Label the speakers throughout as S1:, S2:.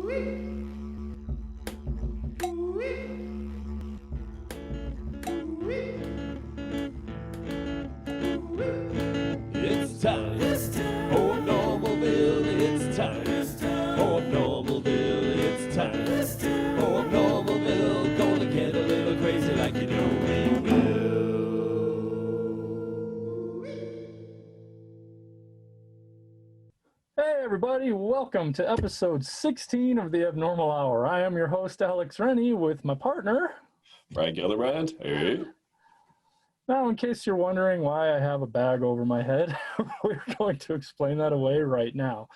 S1: It's time for Normalville. It's time for Normalville. It's time for Normalville. Gonna get a little crazy like you know we will.
S2: Hey everybody, welcome to episode 16 of the Abnormal Hour. I am your host Alex Rennie with my partner
S3: Frank Gillibrand. Hey.
S2: Now, in case you're wondering why I have a bag over my head, we're going to explain that away right now.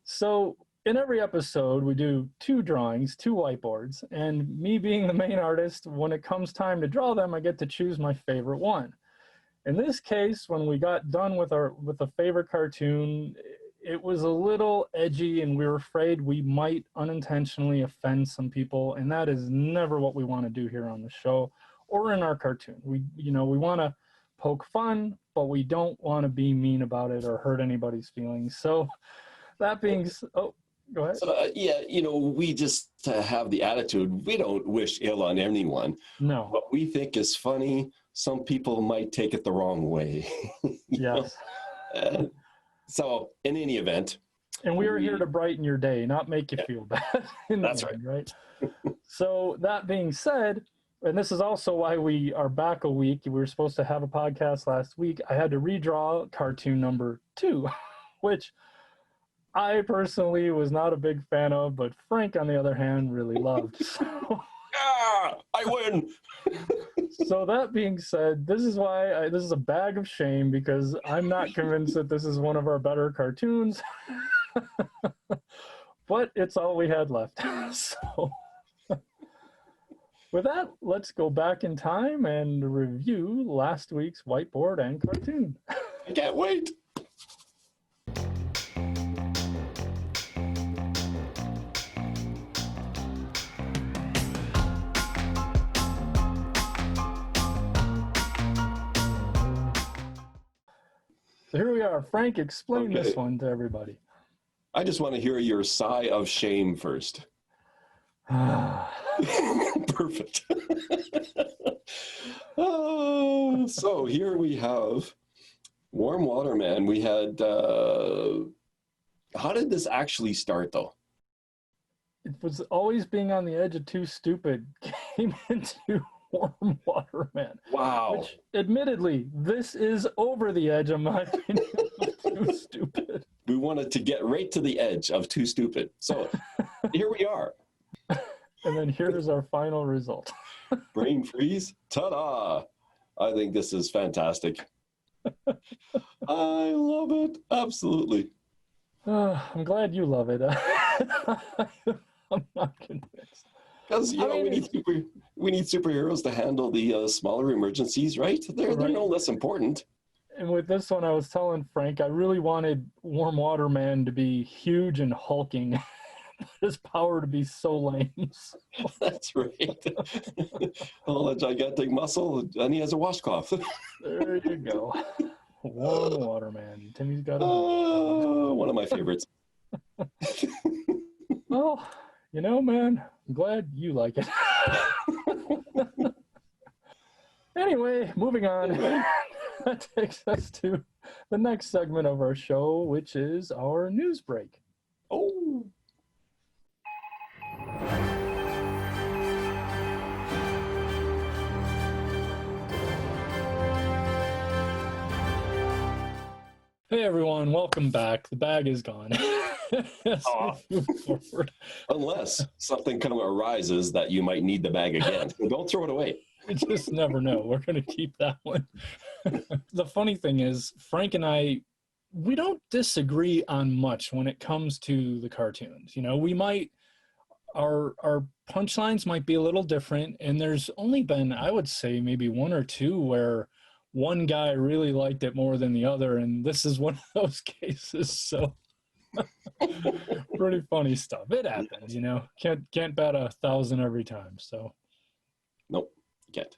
S2: So, in every episode, we do two drawings, two whiteboards, and me being the main artist, when it comes time to draw them, I get to choose my favorite one. In this case, when we got done with the favorite cartoon, it was a little edgy, and we were afraid we might unintentionally offend some people, and that is never what we want to do here on the show or in our cartoon. We want to poke fun, but we don't want to be mean about it or hurt anybody's feelings. So that being, go ahead.
S3: So, we just have the attitude, we don't wish ill on anyone.
S2: No.
S3: What we think is funny, some people might take it the wrong way.
S2: Yes.
S3: So, in any event.
S2: And we are here to brighten your day, not make you feel bad.
S3: That's
S2: right. So that being said, and this is also why we are back a week. We were supposed to have a podcast last week. I had to redraw cartoon number 2, which I personally was not a big fan of, but Frank, on the other hand, really loved. So,
S3: I win!
S2: So that being said, this is why this is a bag of shame, because I'm not convinced that this is one of our better cartoons. But it's all we had left. So with that, let's go back in time and review last week's whiteboard and cartoon.
S3: I can't wait!
S2: So here we are. Frank, explain this one to everybody.
S3: I just want to hear your sigh of shame first. Perfect. So here we have Warm Water Man. We had, how did this actually start though?
S2: It was always being on the edge of too stupid came into Warm Water Man.
S3: Wow.
S2: Which, admittedly, this is over the edge, in my opinion, of too stupid.
S3: We wanted to get right to the edge of too stupid. So here we are.
S2: And then here's our final result.
S3: Brain freeze. Ta-da! I think this is fantastic. I love it. Absolutely.
S2: I'm glad you love it. I'm not convinced.
S3: Because, we need superheroes to handle the smaller emergencies, right? They're no less important.
S2: And with this one, I was telling Frank, I really wanted Warm Water Man to be huge and hulking. His power to be so lame.
S3: That's right. All a gigantic muscle, and he has a washcloth.
S2: There you go. Warm Water Man. Timmy's got a...
S3: one of my favorites.
S2: Well, man, I'm glad you like it. Anyway, moving on. That takes us to the next segment of our show, which is our news break.
S3: Oh.
S2: Hey everyone, welcome back. The bag is gone.
S3: Unless something kind of arises that you might need the bag again. So don't throw it away.
S2: We just never know. We're going to keep that one. The funny thing is, Frank and I, we don't disagree on much when it comes to the cartoons. We might, our punchlines might be a little different, and there's only been, I would say, maybe one or two where one guy really liked it more than the other, and this is one of those cases. So pretty funny stuff. It happens, Can't bat 1,000 every time. So
S3: nope, can't.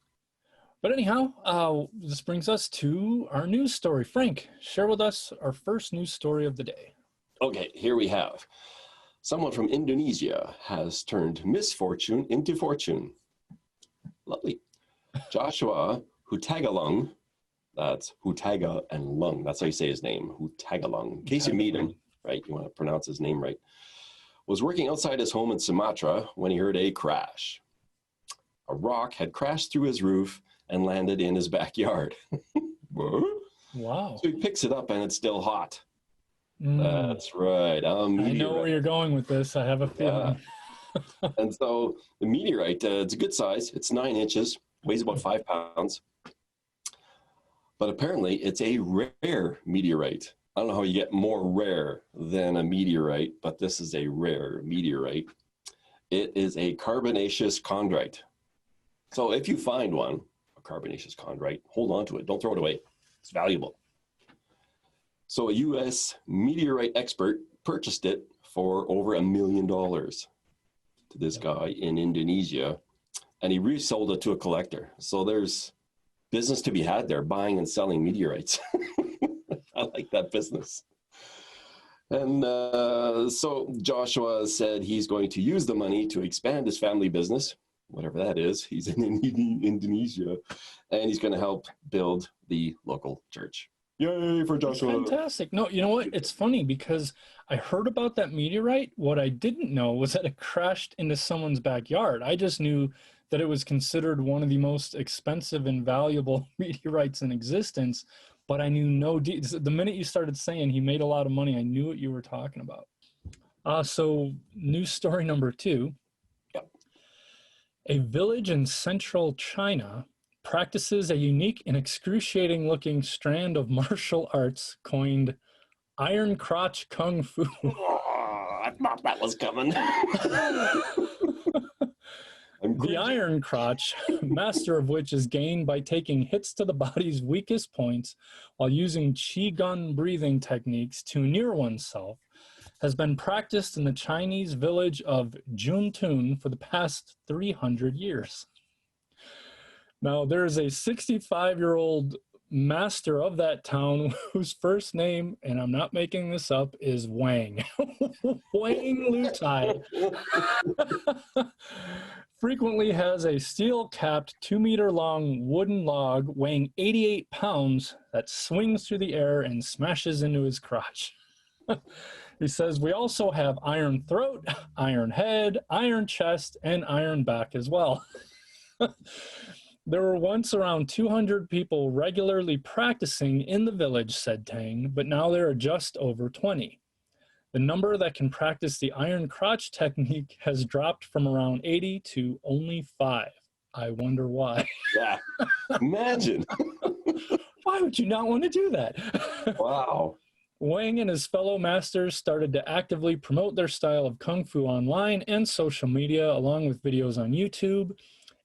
S2: But anyhow, this brings us to our news story. Frank, share with us our first news story of the day.
S3: Okay, here we have. Someone from Indonesia has turned misfortune into fortune. Lovely. Joshua Hutagalung, that's Hutaga and Lung. That's how you say his name, Hutagalung. In case you meet him, right, you want to pronounce his name right. Was working outside his home in Sumatra when he heard a crash. A rock had crashed through his roof and landed in his backyard.
S2: Wow.
S3: So he picks it up and it's still hot. That's right.
S2: I know where you're going with this. I have a feeling.
S3: Yeah. And so the meteorite, it's a good size. It's 9 inches, weighs about 5 pounds. But apparently it's a rare meteorite. I don't know how you get more rare than a meteorite, but this is a rare meteorite. It is a carbonaceous chondrite. So if you find one, a carbonaceous chondrite, hold on to it. Don't throw it away. It's valuable. So a U.S. meteorite expert purchased it for over $1 million to this guy in Indonesia, and he resold it to a collector. So there's business to be had there, buying and selling meteorites. I like that business. And so Joshua said he's going to use the money to expand his family business, whatever that is. He's in Indonesia, and he's going to help build the local church. Yay for Joshua.
S2: That's fantastic. No, you know what? It's funny because I heard about that meteorite. What I didn't know was that it crashed into someone's backyard. I just knew that it was considered one of the most expensive and valuable meteorites in existence, but I knew no details. The minute you started saying he made a lot of money, I knew what you were talking about. So news story number 2.
S3: Yep.
S2: A village in central China practices a unique and excruciating looking strand of martial arts coined Iron Crotch Kung Fu.
S3: Oh, I thought that was coming.
S2: The Iron Crotch, master of which is gained by taking hits to the body's weakest points while using Qigong breathing techniques to near oneself, has been practiced in the Chinese village of Juntun for the past 300 years. Now, there is a 65-year-old master of that town whose first name, and I'm not making this up, is Wang. Wang Lutai. Frequently has a steel-capped 2-meter-long wooden log weighing 88 pounds that swings through the air and smashes into his crotch. He says, we also have iron throat, iron head, iron chest, and iron back as well. There were once around 200 people regularly practicing in the village, said Tang, but now there are just over 20. The number that can practice the iron crotch technique has dropped from around 80 to only 5. I wonder why.
S3: Yeah, imagine.
S2: Why would you not want to do that?
S3: Wow.
S2: Wang and his fellow masters started to actively promote their style of Kung Fu online and social media, along with videos on YouTube.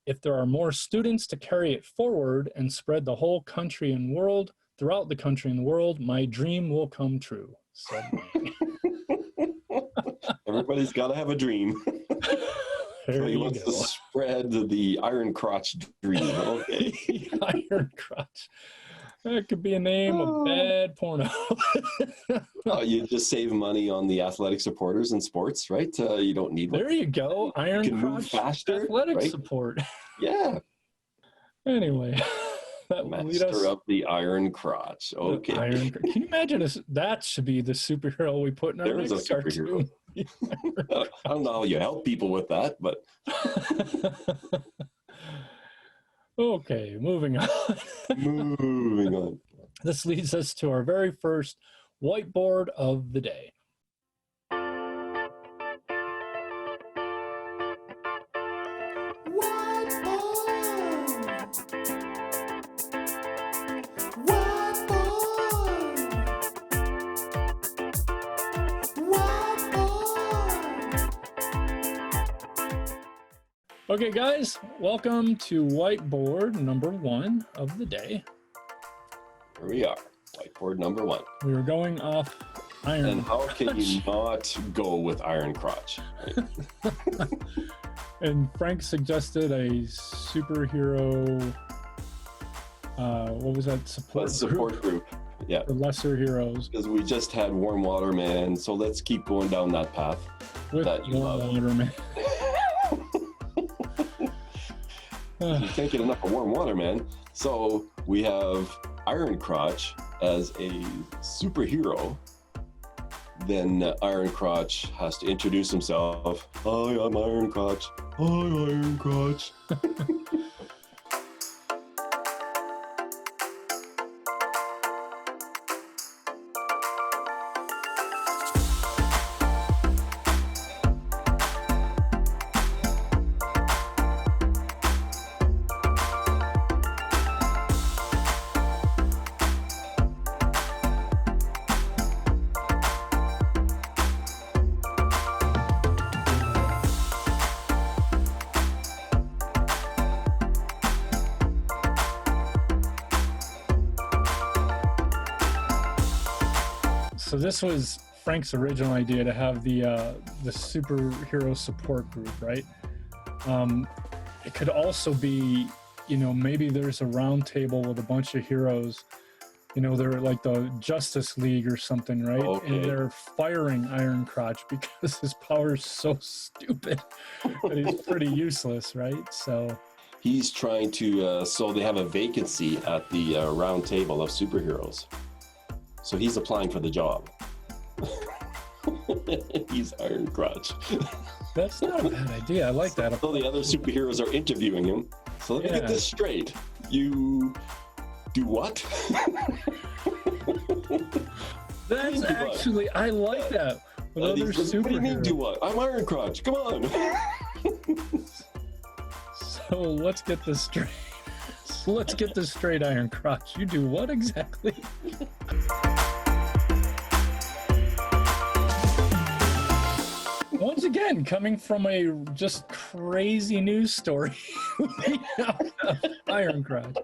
S2: If there are more students to carry it forward and spread the whole country and world, throughout the country and the world, my dream will come true, said Wang.
S3: Everybody's got to have a dream. So he wants to spread the Iron Crotch dream. Okay.
S2: Iron Crotch. That could be a name of bad porno.
S3: You just save money on the athletic supporters in sports, right? You don't need one.
S2: There you go. Iron
S3: You can move
S2: Crotch
S3: faster,
S2: athletic
S3: right?
S2: support.
S3: Yeah.
S2: Anyway, that will lead us
S3: Master up the Iron Crotch. Okay.
S2: Can you imagine that should be the superhero we put in our
S3: There is a
S2: next
S3: superhero.
S2: cartoon?
S3: I don't know how you help people with that, but
S2: Okay, moving on.
S3: moving on.
S2: This leads us to our very first whiteboard of the day. Okay, guys, welcome to whiteboard number 1 of the day.
S3: Here we are, whiteboard number 1.
S2: We were going off Iron
S3: And how can
S2: Crotch.
S3: you not go with Iron Crotch? Right?
S2: And Frank suggested a superhero, what was that, support
S3: Support group. Yeah.
S2: The lesser heroes.
S3: Because we just had Warm Water Man, so let's keep going down that path.
S2: With
S3: that you
S2: Warm
S3: love.
S2: Water Man.
S3: You can't get enough of Warm Water Man. So we have Iron Crotch as a superhero. Then Iron Crotch has to introduce himself. Hi, I'm Iron Crotch. Hi, Iron Crotch.
S2: So this was Frank's original idea to have the superhero support group, right? It could also be, maybe there's a round table with a bunch of heroes. They're like the Justice League or something, right?
S3: Okay.
S2: And they're firing Iron Crotch because his power is so stupid that he's pretty useless, right? So
S3: He's trying to, so they have a vacancy at the round table of superheroes. So he's applying for the job. He's Iron Crotch.
S2: that's not a bad idea. I like that.
S3: So the other superheroes are interviewing him. So let me get this straight. You do what?
S2: That's actually, I like that. With other
S3: What do you mean
S2: superheroes.
S3: do what? I'm Iron Crotch. Come on.
S2: So let's get this straight. Let's get this straight, Iron Crotch. You do what exactly? Once again, coming from a just crazy news story, Iron Crotch.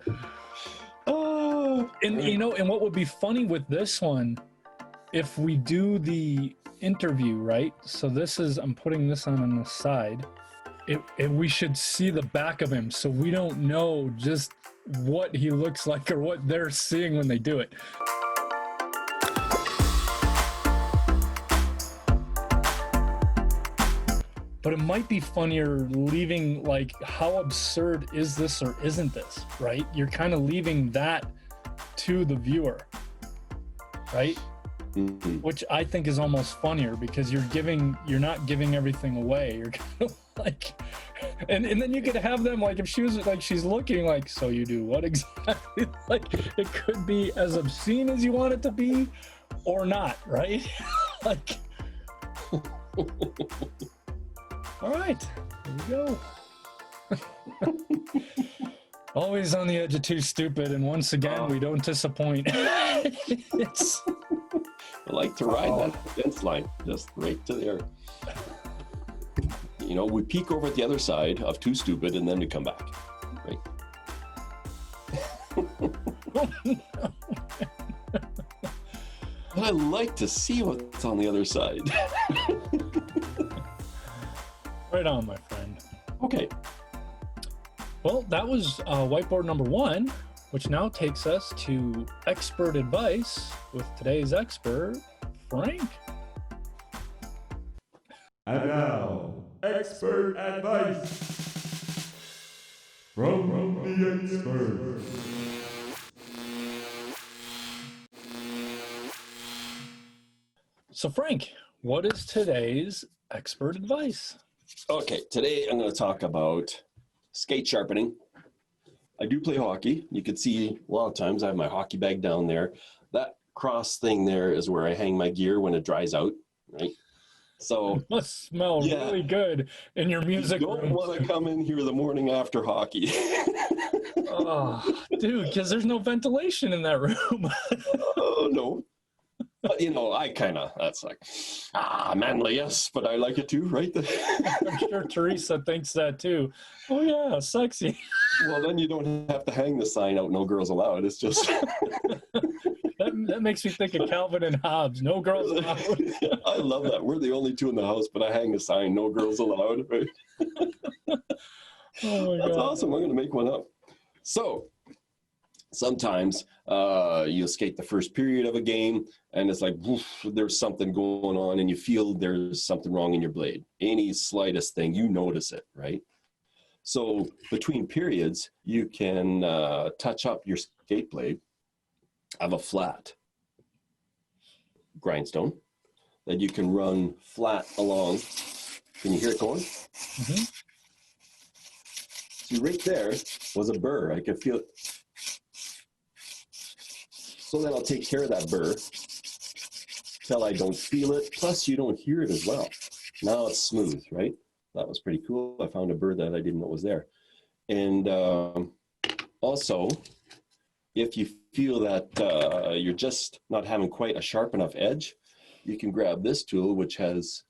S2: And what would be funny with this one, if we do the interview, right? So I'm putting this on the side. We should see the back of him, so we don't know just what he looks like or what they're seeing when they do it. But it might be funnier leaving, like, how absurd is this or isn't this, right? You're kind of leaving that to the viewer, right?
S3: Mm-hmm.
S2: Which I think is almost funnier because you're not giving everything away. You're kind of like, and then you could have them, like, if she was like, she's looking like, so you do what exactly? Like, it could be as obscene as you want it to be or not, right? Like, all right, here we go. Always on the edge of too stupid, and once again, we don't disappoint. It's...
S3: I like to ride that fence line, just right to there. We peek over at the other side of Too Stupid, and then we come back, right? But I like to see what's on the other side.
S2: Right on, my friend.
S3: Okay.
S2: Well, that was whiteboard number 1, which now takes us to expert advice with today's expert, Frank.
S1: And now, expert advice from the expert.
S2: So, Frank, what is today's expert advice?
S3: Okay, today I'm going to talk about skate sharpening. I do play hockey. You can see a lot of times I have my hockey bag down there. That cross thing there is where I hang my gear when it dries out, right? So
S2: It must smell really good in your music
S3: you don't
S2: room.
S3: want to come in here the morning after hockey.
S2: Oh, dude, because there's no ventilation in that room.
S3: Oh, no. But, I kind of, that's like, manly, yes, but I like it too, right?
S2: I'm sure Teresa thinks that too. Oh, yeah, sexy.
S3: Well, then you don't have to hang the sign out, no girls allowed. It's just...
S2: That makes me think of Calvin and Hobbes. No girls allowed.
S3: I love that. We're the only two in the house, but I hang a sign, no girls allowed, right?
S2: Oh, my
S3: That's
S2: God.
S3: awesome. I'm going to make one up. So, Sometimes you'll skate the first period of a game and it's like, woof, there's something going on and you feel there's something wrong in your blade. Any slightest thing, you notice it, right? So between periods, you can touch up your skate blade, have a flat grindstone that you can run flat along. Can you hear it going?
S2: Mm-hmm.
S3: See, right there was a burr. I could feel it. So then I'll take care of that burr till I don't feel it. Plus, you don't hear it as well. Now it's smooth, right? That was pretty cool. I found a burr that I didn't know was there. And also, if you feel that you're just not having quite a sharp enough edge, you can grab this tool, which has,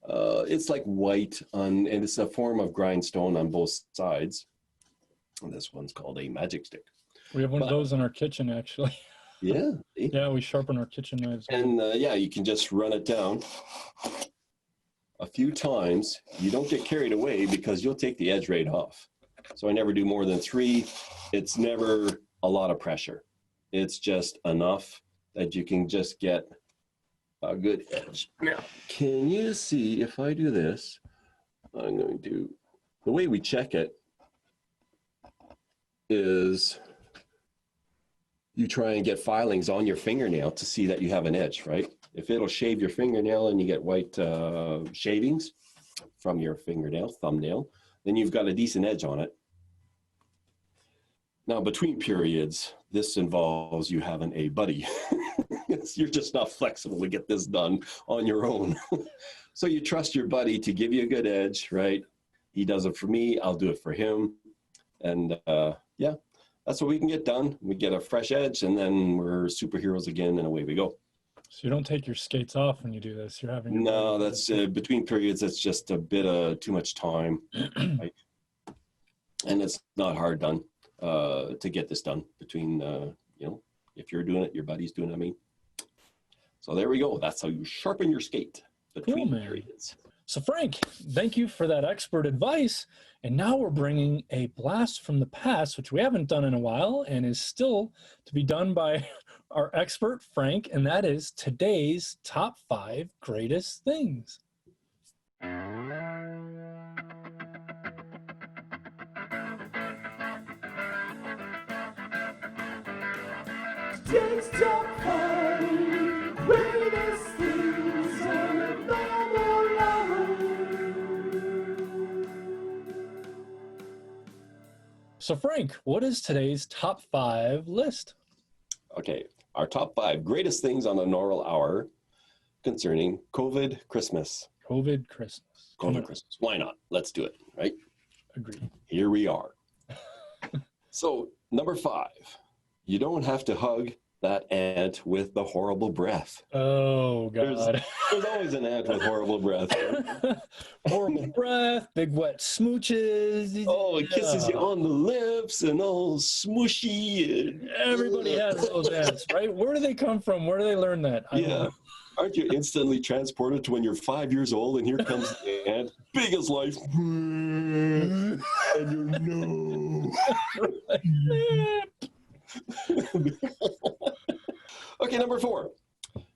S3: it's like white, and it's a form of grindstone on both sides. And this one's called a magic stick.
S2: We have one of those in our kitchen, actually.
S3: Yeah.
S2: Yeah, we sharpen our kitchen knives.
S3: And yeah, you can just run it down a few times. You don't get carried away because you'll take the edge right off. So I never do more than 3. It's never a lot of pressure. It's just enough that you can just get a good edge. Now, can you see if I do this? I'm going to, the way we check it is you try and get filings on your fingernail to see that you have an edge, right? If it'll shave your fingernail and you get white shavings from your fingernail, thumbnail, then you've got a decent edge on it. Now, between periods, this involves you having a buddy. You're just not flexible to get this done on your own. So you trust your buddy to give you a good edge, right? He does it for me, I'll do it for him. And yeah, that's what we can get done. We get a fresh edge and then we're superheroes again and away we go.
S2: So you don't take your skates off when you do this? You're having
S3: No, that's between periods. That's just a bit of too much time. Right? And it's not hard done to get this done between, you know, if you're doing it, your buddy's doing it, I mean. So there we go. That's how you sharpen your skate between periods.
S2: So Frank, thank you for that expert advice. And now we're bringing a blast from the past, which we haven't done in a while and is still to be done by our expert, Frank, and that is today's top 5 greatest things.
S1: Today's top 5 greatest things on a normal hour.
S2: So Frank, what is today's top 5 list?
S3: Okay, our top 5 greatest things on a normal hour concerning COVID Christmas.
S2: COVID Christmas.
S3: COVID Christmas. Why not? Let's do it, right?
S2: Agreed.
S3: Here we are. So, number 5, you don't have to hug that ant with the horrible breath.
S2: Oh, God.
S3: There's always an ant with horrible breath.
S2: Horrible breath, big wet smooches.
S3: Oh, it kisses you on the lips and all smushy. And,
S2: everybody has those ants, right? Where do they come from? Where do they learn that? I don't
S3: yeah.
S2: know.
S3: Aren't you instantly transported to when you're 5 years old and here comes the ant, big as life, and you're no. Okay, number 4.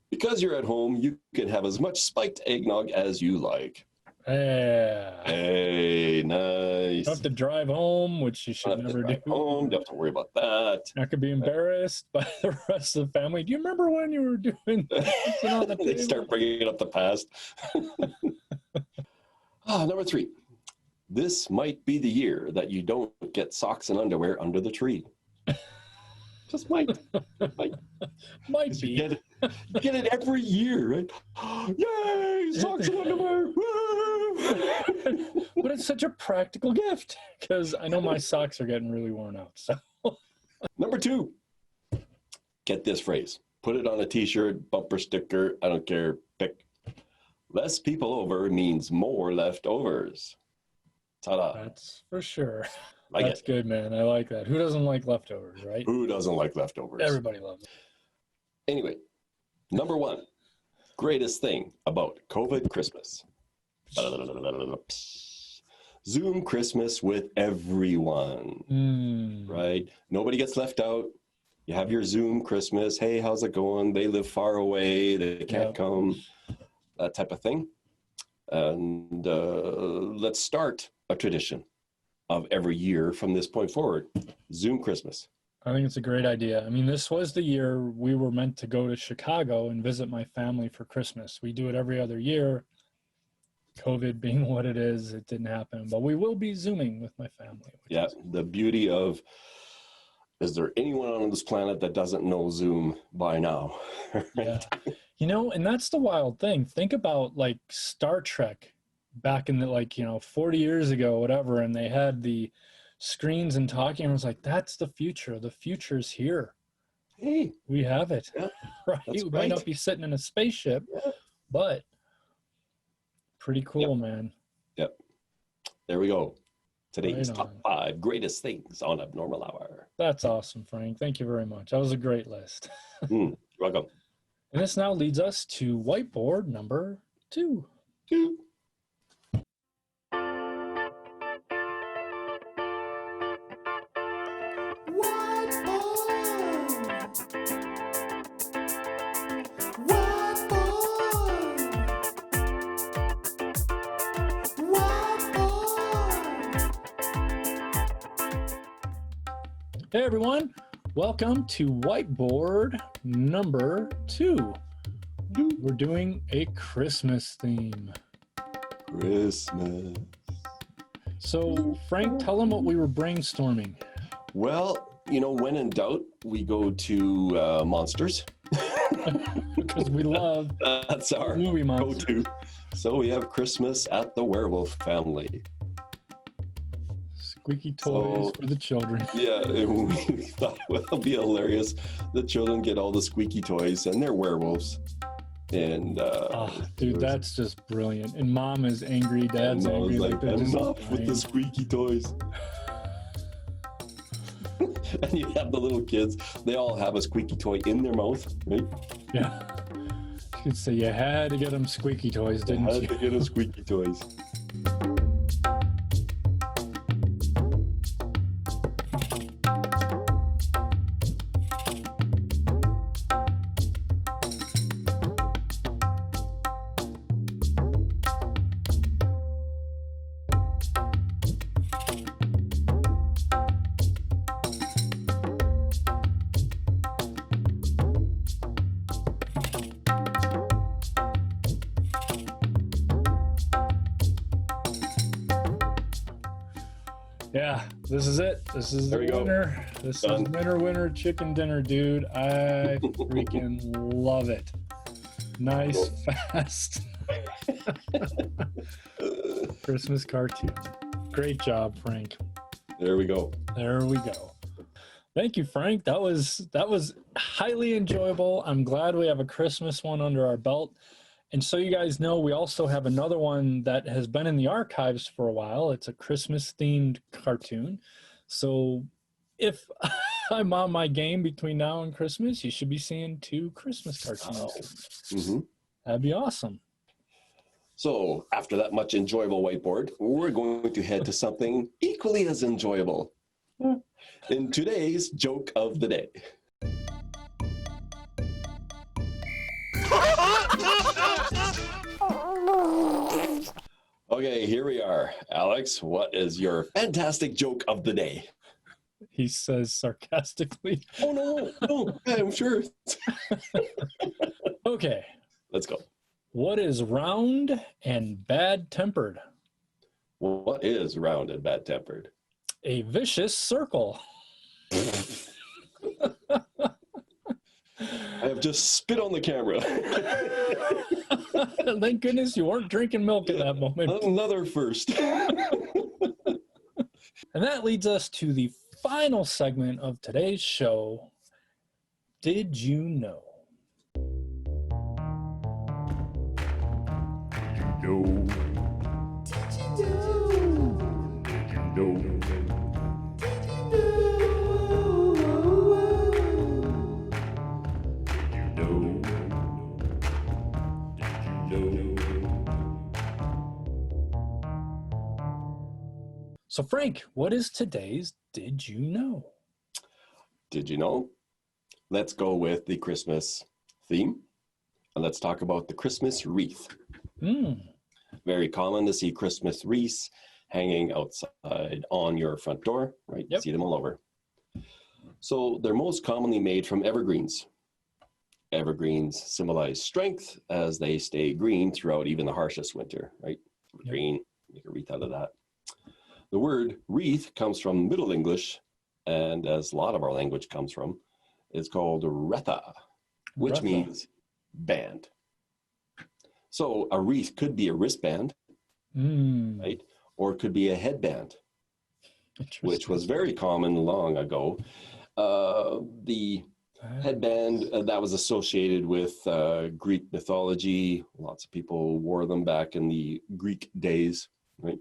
S3: Because you're at home, you can have as much spiked eggnog as you like.
S2: Yeah.
S3: Hey, nice.
S2: You don't have to drive home, which you should never do.
S3: Home, don't have to worry about that.
S2: Not gonna be embarrassed by the rest of the family. Do you remember when you were doing this on the
S3: They
S2: table?
S3: start bringing up the past. Number 3. This might be the year that you don't get socks and underwear under the tree. Just might.
S2: Might be.
S3: You get it every year, right? Yay! Socks and underwear!
S2: But it's such a practical gift because I know my socks are getting really worn out. So.
S3: Number 2. Get this phrase. Put it on a t-shirt, bumper sticker, I don't care, pick. Less people over means more leftovers. Ta-da.
S2: That's for sure.
S3: That's
S2: good, man. I like that. Who doesn't like leftovers, right?
S3: Who doesn't like leftovers?
S2: Everybody loves it.
S3: Anyway, number 1. Greatest thing about COVID Christmas. Zoom Christmas with everyone, right? Nobody gets left out. You have your Zoom Christmas. Hey, how's it going? They live far away. They can't come. That type of thing. And let's start a tradition of every year from this point forward. Zoom Christmas.
S2: I think it's a great idea. I mean, this was the year we were meant to go to Chicago and visit my family for Christmas. We do it every other year. COVID being what it is, it didn't happen. But we will be Zooming with my family.
S3: Yeah, the beauty of, is there anyone on this planet that doesn't know Zoom by now? Right?
S2: Yeah. You know, and that's the wild thing. Think about like Star Trek back in the 40 years ago, whatever, and they had the screens and talking. I was like, that's the future. The future's here.
S3: Hey,
S2: we have it.
S3: Yeah,
S2: right. We might not be sitting in a spaceship, but pretty cool, man.
S3: Yep. There we go. Today's top 5 greatest things on Abnormal Hour.
S2: That's awesome, Frank. Thank you very much. That was a great list.
S3: You're welcome.
S2: And this now leads us to whiteboard number 2. Hey everyone, welcome to whiteboard number 2. We're doing a Christmas theme.
S3: Christmas.
S2: So Frank, tell them what we were brainstorming.
S3: Well, when in doubt, we go to monsters.
S2: Because we love
S3: that's our
S2: movie monsters.
S3: Go-to. So we have Christmas at the Werewolf family.
S2: Squeaky toys for the children.
S3: Yeah, and we thought, well, it'll be hilarious. The children get all the squeaky toys, and they're werewolves. And
S2: dude, that's just brilliant. And mom is angry, dad's angry.
S3: Like enough with the squeaky toys. And you have the little kids; they all have a squeaky toy in their mouth, right?
S2: Yeah. You could say you had to get them squeaky toys, didn't you?
S3: Had to get them squeaky toys.
S2: Yeah, this is it. This is the winner. This is winner chicken dinner, dude. I freaking love it. Nice, fast Christmas cartoon. Great job, Frank.
S3: There we go.
S2: There we go. Thank you, Frank. That was highly enjoyable. I'm glad we have a Christmas one under our belt. And so you guys know, we also have another one that has been in the archives for a while. It's a Christmas-themed cartoon. So if I'm on my game between now and Christmas, you should be seeing 2 Christmas cartoons.
S3: Mm-hmm.
S2: That'd be awesome.
S3: So after that much enjoyable whiteboard, we're going to head to something equally as enjoyable. In today's joke of the day. Okay, here we are. Alex, what is your fantastic joke of the day?
S2: He says sarcastically.
S3: Oh, no, I'm sure.
S2: Okay.
S3: Let's go.
S2: What is round and bad-tempered?
S3: What is round and bad-tempered?
S2: A vicious circle.
S3: I have just spit on the camera.
S2: Thank goodness you weren't drinking milk at that moment.
S3: Another first.
S2: And that leads us to the final segment of today's show. Did you know?
S1: Did you know? Did you know?
S2: So Frank, what is today's Did You Know?
S3: Did you know let's go with the Christmas theme. And let's talk about the Christmas wreath. Very common to see Christmas wreaths hanging outside on your front door, right? You see them all over. So they're most commonly made from evergreens. Evergreens symbolize strength as they stay green throughout even the harshest winter, right? Green, make a wreath out of that. The word wreath comes from Middle English, and as a lot of our language comes from, it's called retha, which means band. So a wreath could be a wristband, right? Or it could be a headband, which was very common long ago. The headband that was associated with Greek mythology. Lots of people wore them back in the Greek days, right?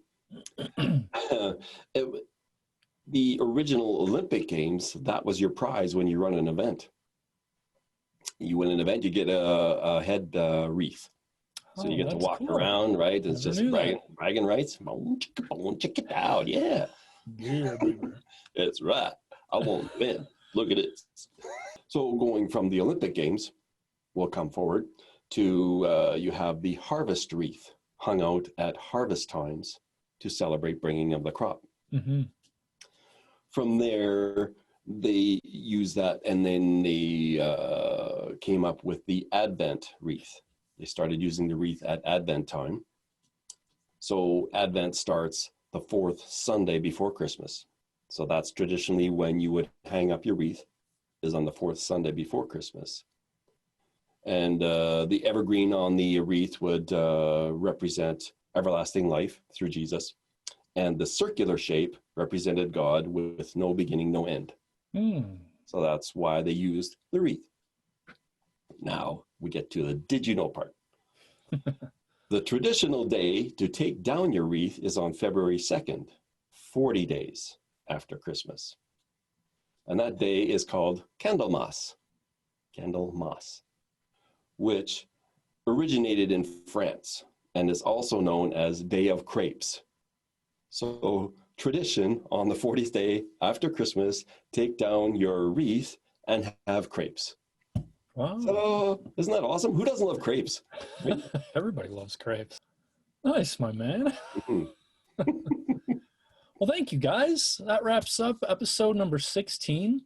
S3: The original Olympic Games, that was your prize when you run an event. You win an event, you get a head wreath. So you get to walk around, right? It's just bragging rights. Check it out, yeah. That's right. I won't win. Look at it. So going from the Olympic Games, we'll come forward to you have the harvest wreath hung out at harvest times to celebrate bringing of the crop. From there, they use that, and then they came up with the Advent wreath. They started using the wreath at Advent time. So Advent starts the fourth Sunday before Christmas. So that's traditionally when you would hang up your wreath, is on the fourth Sunday before Christmas. And the evergreen on the wreath would represent everlasting life through Jesus. And the circular shape represented God with no beginning, no end. So that's why they used the wreath. Now we get to the did you know part. The traditional day to take down your wreath is on February 2nd, 40 days after Christmas. And that day is called Candlemas, which originated in France and is also known as Day of Crepes. So tradition on the 40th day after Christmas, take down your wreath and have crepes.
S2: Wow.
S3: So isn't that awesome? Who doesn't love crepes? Right?
S2: Everybody loves crepes. Nice, my man. Well, thank you, guys. That wraps up episode number 16.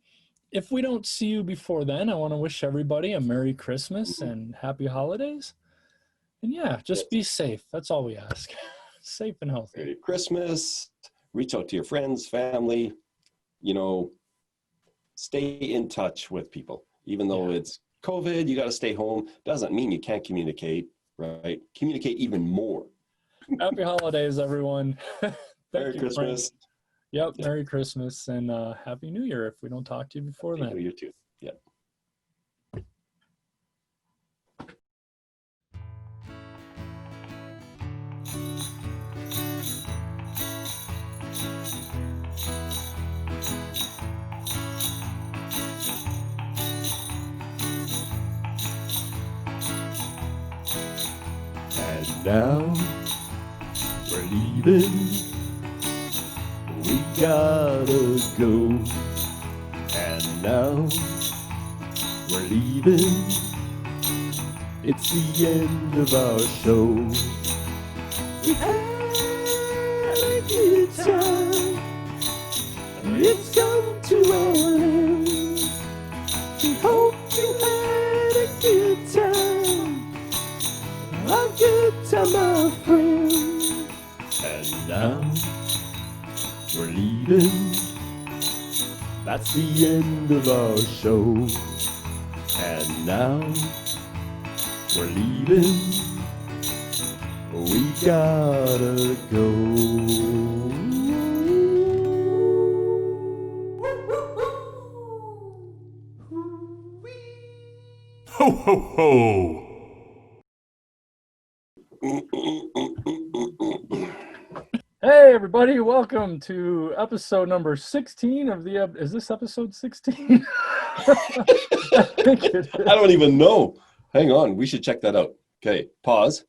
S2: If we don't see you before then, I want to wish everybody a Merry Christmas and Happy Holidays. And yeah, just be safe. That's all we ask. Safe and healthy.
S3: Merry Christmas. Reach out to your friends, family. You know, stay in touch with people. Even though it's COVID, you got to stay home. Doesn't mean you can't communicate, right? Communicate even more.
S2: Happy holidays, everyone.
S3: Merry Christmas.
S2: Yep, Merry Christmas and Happy New Year if we don't talk to you before then.
S3: Happy New Year too. Yep.
S1: And now we're leaving. We gotta go. And now we're leaving. It's the end of our show. We had a good time. It's come to an end. We hope you had a good time. A good time, my friend. And now we're leaving. That's the end of our show. And now we're leaving. We gotta go.
S4: Ho, ho, ho!
S2: Hey, everybody. Welcome to episode number 16 of the... Is this episode 16? I think it is.
S3: I don't even know. Hang on. We should check that out. Okay. Pause.